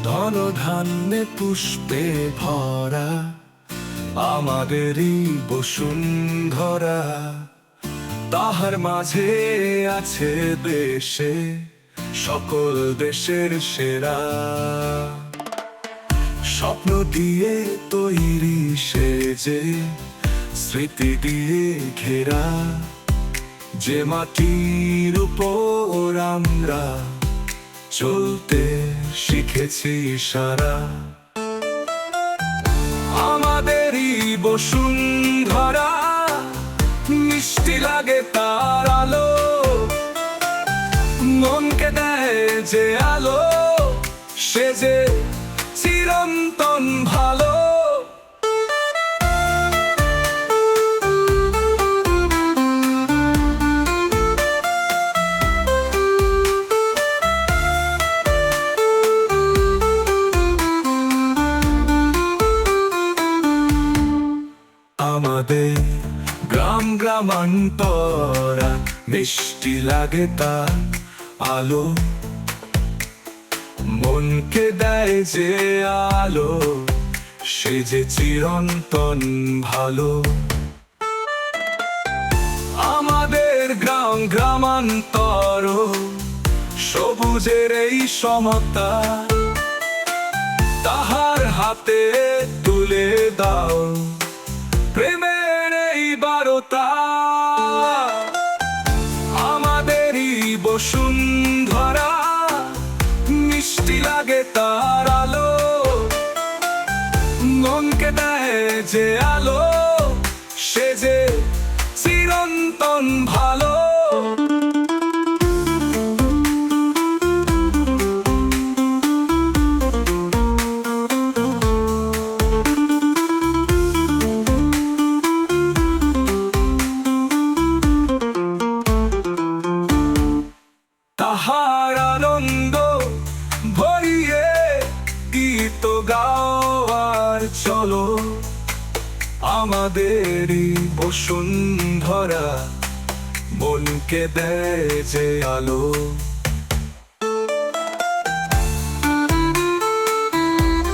ধন ধান্যে পুষ্পে ভরা আমাদেরই বসুন্ধরা। তাহার মাঝে আছে দেশে সকল দেশের সেরা। স্বপ্ন দিয়ে তৈরি সে যে স্মৃতি দিয়ে ঘেরা, যে মাটির উপর আমরা চলতে শিখেছি সারা। আমাদেরই বসুন্ধরা, মিষ্টি লাগে তার আলো, মনকে দেয় যে আলো, সে যে চিরন্তন ভালো। আমাদের গ্রাম গ্রামান্তরা, মিষ্টি লাগে তার আলো, মনকে দেয় যে আলো, সে যে চিরন্তন ভালো। আমাদের গ্রাম গ্রামান্তর, সবুজের এই সমতা, তাহার হাতে তুলে দাও প্রেমের এই বারতা। আমাদেরই বসুন্ধরা, মিষ্টি লাগে তার আলো, মনকে দেয় যে আলো, সে যে চিরন্তন ভালো। তাহার আনন্দ ভরিয়ে গীত গাওয়ার চলো, আমাদেরই বসুন্ধরা, মনকে দেয় যে আলো।